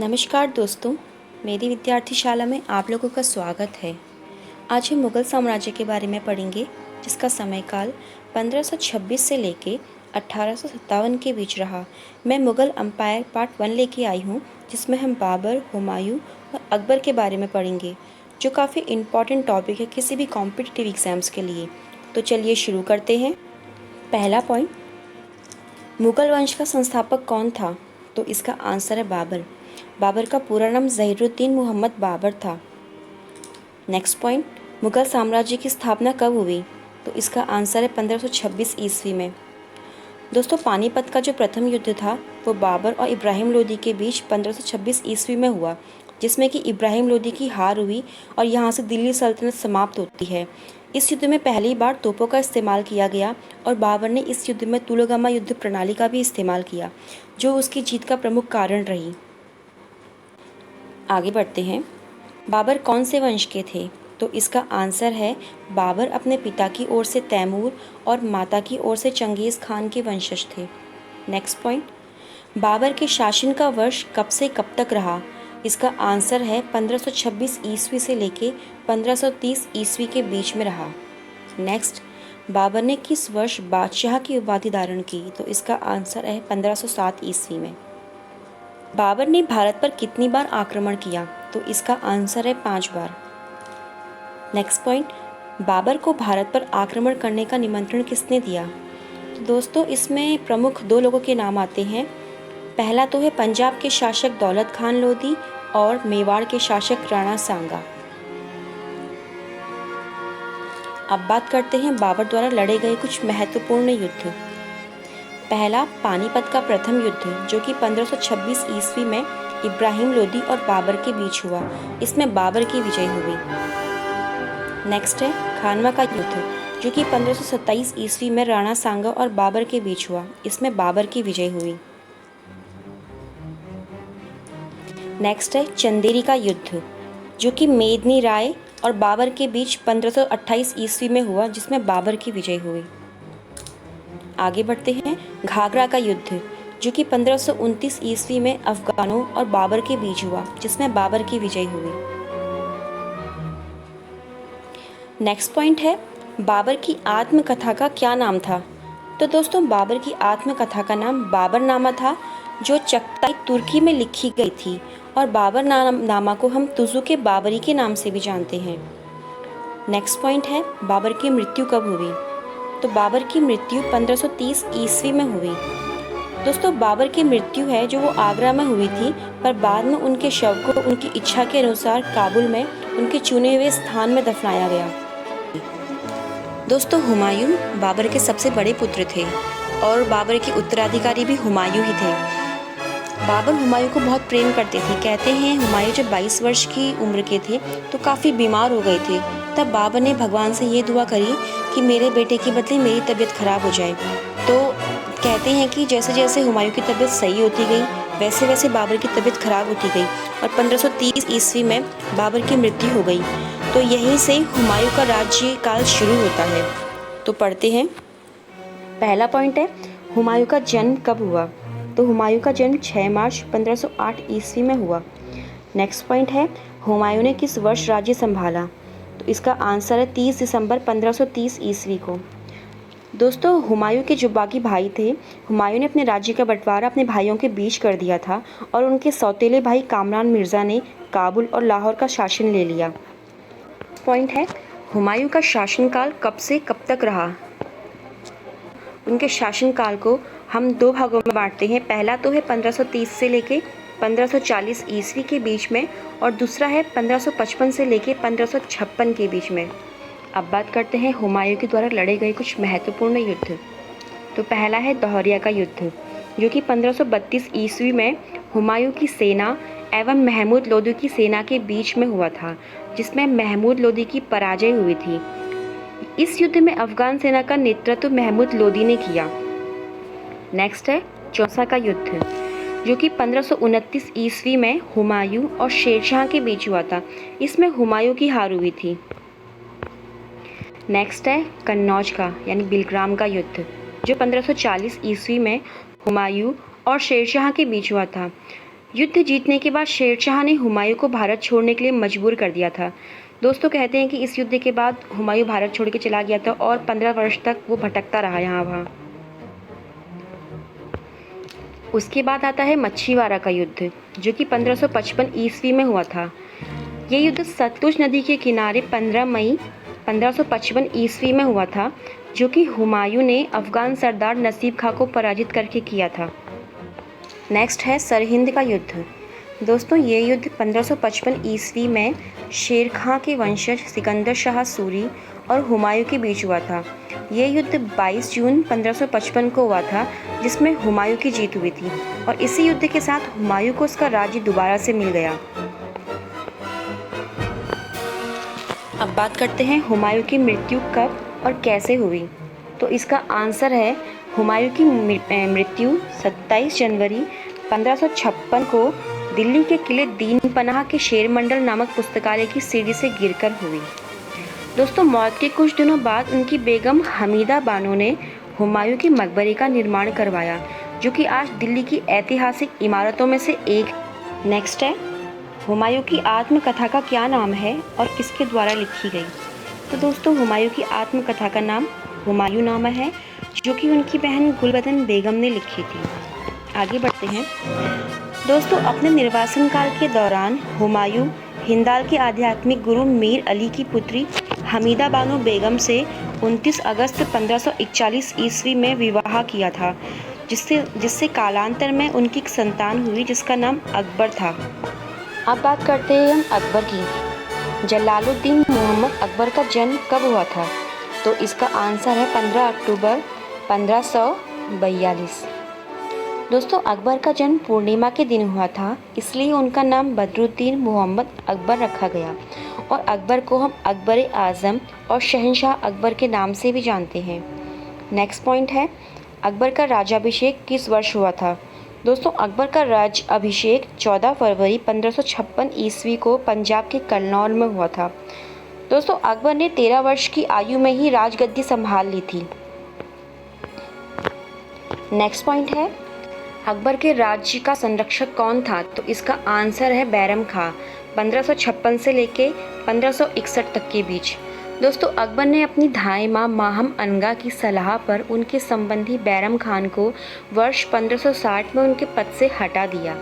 नमस्कार दोस्तों, मेरी विद्यार्थी शाला में आप लोगों का स्वागत है। आज हम मुग़ल साम्राज्य के बारे में पढ़ेंगे, जिसका समयकाल 1526 से लेके 1857 के बीच रहा। मैं मुग़ल अम्पायर पार्ट 1 लेके आई हूँ, जिसमें हम बाबर, हुमायूं और अकबर के बारे में पढ़ेंगे, जो काफ़ी इम्पॉर्टेंट टॉपिक है किसी भी कॉम्पिटिटिव एग्ज़ाम्स के लिए। तो चलिए शुरू करते हैं। पहला पॉइंट, मुग़ल वंश का संस्थापक कौन था? तो इसका आंसर है बाबर। बाबर का पूरा नाम ज़हीरुद्दीन मोहम्मद बाबर था। नेक्स्ट पॉइंट, मुग़ल साम्राज्य की स्थापना कब हुई? तो इसका आंसर है 1526 ईस्वी में। दोस्तों, पानीपत का जो प्रथम युद्ध था वो बाबर और इब्राहिम लोदी के बीच 1526 ईस्वी में हुआ, जिसमें कि इब्राहिम लोदी की हार हुई और यहाँ से दिल्ली सल्तनत समाप्त होती है। इस युद्ध में पहली बार तोपों का इस्तेमाल किया गया और बाबर ने इस युद्ध में तुलोगमा युद्ध प्रणाली का भी इस्तेमाल किया, जो उसकी जीत का प्रमुख कारण रही। आगे बढ़ते हैं। बाबर कौन से वंश के थे? तो इसका आंसर है बाबर अपने पिता की ओर से तैमूर और माता की ओर से चंगेज़ खान के वंशज थे। नेक्स्ट पॉइंट, बाबर के शासन का वर्ष कब से कब तक रहा? इसका आंसर है 1526 ईस्वी से लेके 1530 ईस्वी के बीच में रहा। नेक्स्ट, बाबर ने किस वर्ष बादशाह की उपाधि धारण की? तो इसका आंसर है 1507 ईस्वी में। बाबर ने भारत पर कितनी बार आक्रमण किया? तो इसका आंसर है 5 बार। नेक्स्ट पॉइंट, बाबर को भारत पर आक्रमण करने का निमंत्रण किसने दिया? तो दोस्तों, इसमें प्रमुख 2 लोगों के नाम आते हैं। पहला तो है पंजाब के शासक दौलत खान लोधी और मेवाड़ के शासक राणा सांगा। अब बात करते हैं बाबर द्वारा लड़े गए कुछ महत्वपूर्ण युद्ध। पहला, पानीपत का प्रथम युद्ध, जो कि 1526 ईस्वी में इब्राहिम लोदी और बाबर के बीच हुआ। इसमें बाबर की विजय हुई। नेक्स्ट है खानवा का युद्ध, जो कि 1527 ईस्वी में राणा सांगा और बाबर के बीच हुआ। इसमें बाबर की विजय हुई। नेक्स्ट है चंदेरी का युद्ध, जो कि मेदिनी राय और बाबर के बीच 1528 ईस्वी में हुआ, जिसमें बाबर की विजय हुई। आगे बढ़ते हैं। घाघरा का युद्ध, जो कि 1529 ईस्वी में अफगानों और बाबर के बीच हुआ, जिसमें बाबर की विजय हुई। नेक्स्ट पॉइंट है बाबर की आत्मकथा का क्या नाम था? तो दोस्तों, बाबर की आत्मकथा का नाम बाबरनामा था, जो चगताई तुर्की में लिखी गई थी और बाबरनामा को हम तुज़ुक बाबरी के नाम से भी जानते हैं। नेक्स्ट पॉइंट है बाबर की मृत्यु कब हुई? तो बाबर की मृत्यु 1530 ईस्वी में हुई। दोस्तों, बाबर की मृत्यु है जो वो आगरा में हुई थी, पर बाद में उनके शव को उनकी इच्छा के अनुसार काबुल में उनके चुने हुए स्थान में दफनाया गया। दोस्तों, हुमायूं बाबर के सबसे बड़े पुत्र थे और बाबर के उत्तराधिकारी भी हुमायूं ही थे। बाबर हुमायूं को बहुत प्रेम करते थे। कहते हैं हुमायूं जब 22 वर्ष की उम्र के थे तो काफ़ी बीमार हो गए थे। तब बाबर ने भगवान से ये दुआ करी कि मेरे बेटे के बदले मेरी तबीयत खराब हो जाए। तो कहते हैं कि जैसे जैसे हुमायूं की तबीयत सही होती गई, वैसे वैसे बाबर की तबीयत खराब होती गई और 1530 ईस्वी में बाबर की मृत्यु हो गई। तो यहीं से हुमायूं का राज्य काल शुरू होता है। तो पढ़ते हैं। पहला पॉइंट है हुमायूं का जन्म कब हुआ? तो हुमायूं का जन्म 6 मार्च 1508 ईस्वी में हुआ। नेक्स्ट पॉइंट है हुमायूं ने किस वर्ष राज्य संभाला? तो इसका आंसर है 30 दिसंबर 1530 ईस्वी को। दोस्तों, हुमायूं के जो बाकी भाई थे, हुमायूं ने अपने राज्य का बंटवारा अपने भाइयों के बीच कर दिया था और उनके सौतेले भाई कामरान मिर्ज़ा ने काबुल और लाहौर का शासन ले लिया। पॉइंट है हुमायूं का शासनकाल कब से कब तक रहा? उनके शासनकाल को हम 2 भागों में बांटते हैं। पहला तो है 1530 से लेके 1540 ईस्वी के बीच में और दूसरा है 1555 से लेके 1556 के बीच में। अब बात करते हैं हुमायूं के द्वारा लड़े गए कुछ महत्वपूर्ण युद्ध। तो पहला है दोहरिया का युद्ध, जो कि 1532 ईस्वी में हुमायूं की सेना एवं महमूद लोदी की सेना के बीच में हुआ था, जिसमें महमूद लोदी की पराजय हुई थी। इस युद्ध में अफगान सेना का नेतृत्व महमूद लोदी ने किया। नेक्स्ट है चौसा का युद्ध, जो कि 1529 ईस्वी में हुमायूं और शेरशाह के बीच हुआ था। इसमें हुमायूं की हार हुई थी। नेक्स्ट है कन्नौज का यानी बिलग्राम का युद्ध, जो 1540 ईस्वी में हुमायूं और शेरशाह के बीच हुआ था। युद्ध जीतने के बाद शेरशाह ने हुमायूं को भारत छोड़ने के लिए मजबूर कर दिया था। दोस्तों कहते हैं कि इस युद्ध के बाद हुमायूं भारत छोड़ के चला गया था और 15 वर्ष तक वो भटकता रहा यहाँ वहाँ। उसके बाद आता है मच्छीवाड़ा का युद्ध, जो कि 1555 ईस्वी में हुआ था। ये युद्ध सतलुज नदी के किनारे 15 मई 1555 ईस्वी में हुआ था, जो कि हुमायूं ने अफगान सरदार नसीब खां को पराजित करके किया था। नेक्स्ट है सरहिंद का युद्ध। दोस्तों ये युद्ध 1555 ईस्वी में शेर खां के वंशज सिकंदर शाह सूरी और हुमायूं के बीच हुआ था। ये युद्ध 22 जून 1555 को हुआ था, जिसमें हुमायूं की जीत हुई थी और इसी युद्ध के साथ हुमायूं को उसका राज्य दोबारा से मिल गया। अब बात करते हैं हुमायूं की मृत्यु कब और कैसे हुई। तो इसका आंसर है हुमायूं की मृत्यु 27 जनवरी 1556 को दिल्ली के किले दीन पनाह के शेर मंडल नामक पुस्तकालय की सीढ़ी से गिरकर हुई। दोस्तों मौत के कुछ दिनों बाद उनकी बेगम हमीदा बानो ने हुमायूं के मकबरे का निर्माण करवाया, जो कि आज दिल्ली की ऐतिहासिक इमारतों में से एक। नेक्स्ट है हुमायूं की आत्मकथा का क्या नाम है और किसके द्वारा लिखी गई। तो दोस्तों हुमायूं की आत्मकथा का नाम हुमायूं नामा है, जो कि उनकी बहन गुलबदन बेगम ने लिखी थी। आगे बढ़ते हैं। दोस्तों अपने निर्वासन काल के दौरान हुमायूं हिंदाल के आध्यात्मिक गुरु मीर अली की पुत्री हमीदा बानो बेगम से 29 अगस्त 1541 ईस्वी में विवाह किया था, जिससे कालांतर में उनकी एक संतान हुई जिसका नाम अकबर था। अब बात करते हैं हम अकबर की। जलालुद्दीन मोहम्मद अकबर का जन्म कब हुआ था। तो इसका आंसर है 15 अक्टूबर 1542। दोस्तों अकबर का जन्म पूर्णिमा के दिन हुआ था, इसलिए उनका नाम बदरुद्दीन मोहम्मद अकबर रखा गया और अकबर को हम अकबर आज़म और शहंशाह अकबर के नाम से भी जानते हैं। नेक्स्ट पॉइंट है अकबर का राज्याभिषेक किस वर्ष हुआ था। दोस्तों अकबर का राज्य अभिषेक 14 फरवरी 1556 ईस्वी को पंजाब के कन्नौज में हुआ था। दोस्तों अकबर ने 13 वर्ष की आयु में ही राजगद्दी संभाल ली थी। नेक्स्ट पॉइंट है अकबर के राज्य का संरक्षक कौन था। तो इसका आंसर है बैरम खां, 1556 से लेके 1561 तक के बीच। दोस्तों अकबर ने अपनी धाई माँ माहम अनगा की सलाह पर उनके संबंधी बैरम खान को वर्ष 1560 में उनके पद से हटा दिया।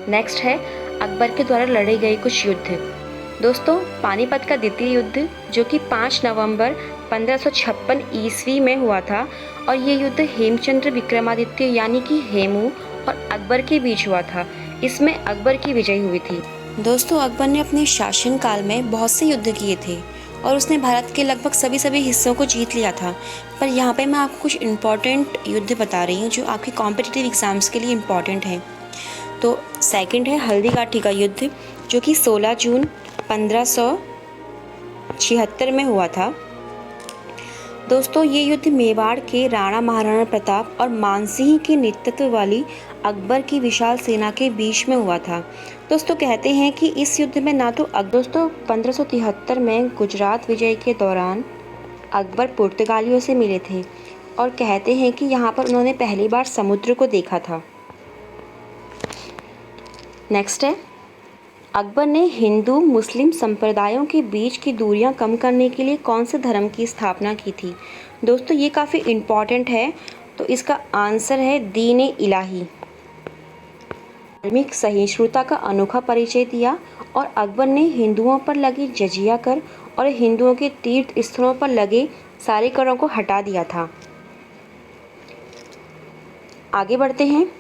नेक्स्ट है अकबर के द्वारा लड़े गए कुछ युद्ध। दोस्तों पानीपत का द्वितीय युद्ध, जो कि 5 नवंबर 1556 ईस्वी में हुआ था और ये युद्ध हेमचंद्र विक्रमादित्य यानी कि हेमू और अकबर के बीच हुआ था। इसमें अकबर की विजय हुई थी। दोस्तों अकबर ने अपने शासनकाल में बहुत से युद्ध किए थे और उसने भारत के लगभग सभी हिस्सों को जीत लिया था। पर यहाँ पे मैं आपको कुछ इम्पॉर्टेंट युद्ध बता रही हूँ जो आपके कॉम्पिटिटिव एग्ज़ाम्स के लिए इम्पॉर्टेंट हैं। तो सेकंड है हल्दीघाटी का युद्ध, जो कि 16 जून 1576 में हुआ था। दोस्तों ये युद्ध मेवाड़ के राणा महाराणा प्रताप और मानसिंह के नेतृत्व वाली अकबर की विशाल सेना के बीच में हुआ था। दोस्तों कहते हैं कि इस युद्ध में ना तो दोस्तों 1573 में गुजरात विजय के दौरान अकबर पुर्तगालियों से मिले थे और कहते हैं कि यहाँ पर उन्होंने पहली बार समुद्र को देखा था। नेक्स्ट है अकबर ने हिंदू मुस्लिम संप्रदायों के बीच की दूरियां कम करने के लिए कौन से धर्म की स्थापना की थी। दोस्तों ये काफ़ी इम्पॉर्टेंट है, तो इसका आंसर है दीन इलाही। धार्मिक सहिष्णुता का अनोखा परिचय दिया और अकबर ने हिंदुओं पर लगे जजिया कर और हिंदुओं के तीर्थ स्थलों पर लगे सारे करों को हटा दिया था। आगे बढ़ते हैं।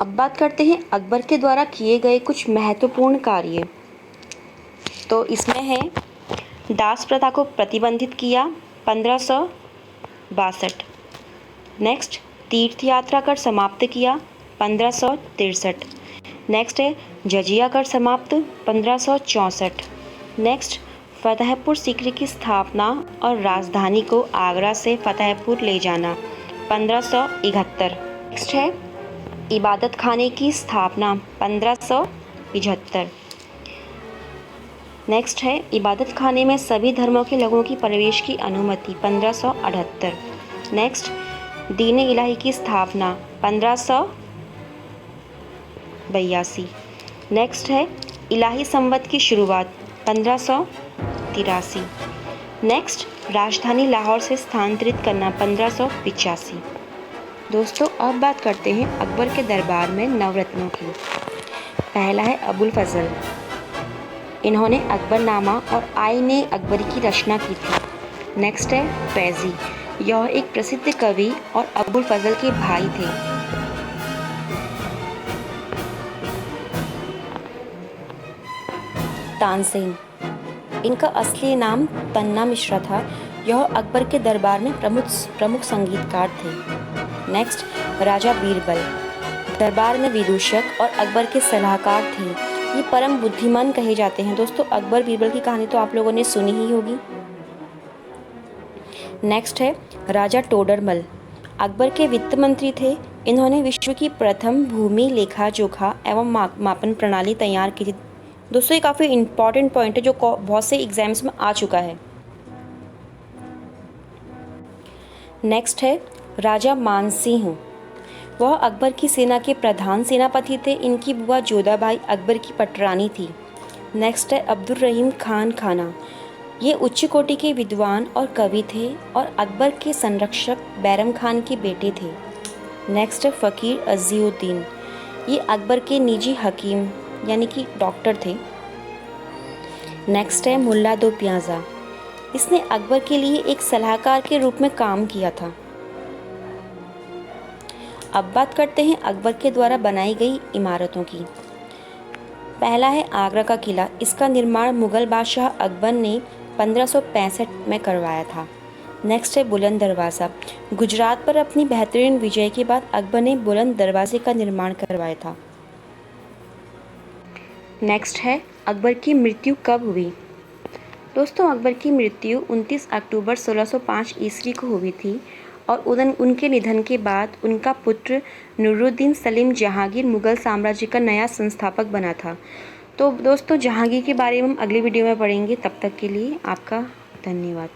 अब बात करते हैं अकबर के द्वारा किए गए कुछ महत्वपूर्ण कार्य। तो इसमें है दास प्रथा को प्रतिबंधित किया 1562। नेक्स्ट तीर्थ यात्रा कर समाप्त किया 1563। नेक्स्ट है जजिया कर समाप्त 1564। नेक्स्ट फतेहपुर सीकरी की स्थापना और राजधानी को आगरा से फतेहपुर ले जाना 1571। नेक्स्ट है इबादत खाने की स्थापना 1575। नेक्स्ट है इबादत खाने में सभी धर्मों के लोगों की प्रवेश की अनुमति 1578। नेक्स्ट दीन इलाही की स्थापना 1582। नेक्स्ट है इलाही संवत की शुरुआत 1583। नेक्स्ट राजधानी लाहौर से स्थानांतरित करना 1585। दोस्तों अब बात करते हैं अकबर के दरबार में नवरत्नों की। पहला है अबुल फजल। इन्होंने अकबरनामा और आईने अकबरी की रचना की थी। नेक्स्ट है फैज़ी। यह एक प्रसिद्ध कवि और अबुल फजल के भाई थे। तानसेन। इनका असली नाम तन्ना मिश्रा था। यह अकबर के दरबार में प्रमुख संगीतकार थे। नेक्स्ट राजा बीरबल। दरबार में विदूषक और अकबर के सलाहकार थे। ये परम बुद्धिमान कहे जाते हैं। दोस्तों अकबर बीरबल की कहानी तो आप लोगों ने सुनी ही होगी। नेक्स्ट है राजा टोडरमल। अकबर के वित्त मंत्री थे। इन्होंने विश्व की प्रथम भूमि लेखा जोखा एवं मापन प्रणाली तैयार की थी। दोस्तों ये काफ़ी इंपॉर्टेंट पॉइंट है जो बहुत से एग्जाम्स में आ चुका है। नेक्स्ट है राजा मानसिंह। वह अकबर की सेना के प्रधान सेनापति थे। इनकी बुआ जोधाबाई अकबर की पटरानी थी। नेक्स्ट है अब्दुल रहीम खान खाना। ये उच्च कोटि के विद्वान और कवि थे और अकबर के संरक्षक बैरम खान के बेटे थे। नेक्स्ट है फ़कीर अज़ीउद्दीन। ये अकबर के निजी हकीम यानी कि डॉक्टर थे। नेक्स्ट है मुल्ला दो प्याज़ा। इसने अकबर के लिए एक सलाहकार के रूप में काम किया था। अब बात करते हैं अकबर के द्वारा बनाई गई इमारतों की। पहला है आगरा का किला। इसका निर्माण मुग़ल बादशाह अकबर ने 1565 में करवाया था। नेक्स्ट है बुलंद दरवाज़ा। गुजरात पर अपनी बेहतरीन विजय के बाद अकबर ने बुलंद दरवाजे का निर्माण करवाया था। नेक्स्ट है अकबर की मृत्यु कब हुई। दोस्तों अकबर की मृत्यु 29 अक्टूबर 1605 ईस्वी को हुई थी और उनके निधन के बाद उनका पुत्र नूरुद्दीन सलीम जहांगीर मुग़ल साम्राज्य का नया संस्थापक बना था। तो दोस्तों जहांगीर के बारे में हम अगली वीडियो में पढ़ेंगे। तब तक के लिए आपका धन्यवाद।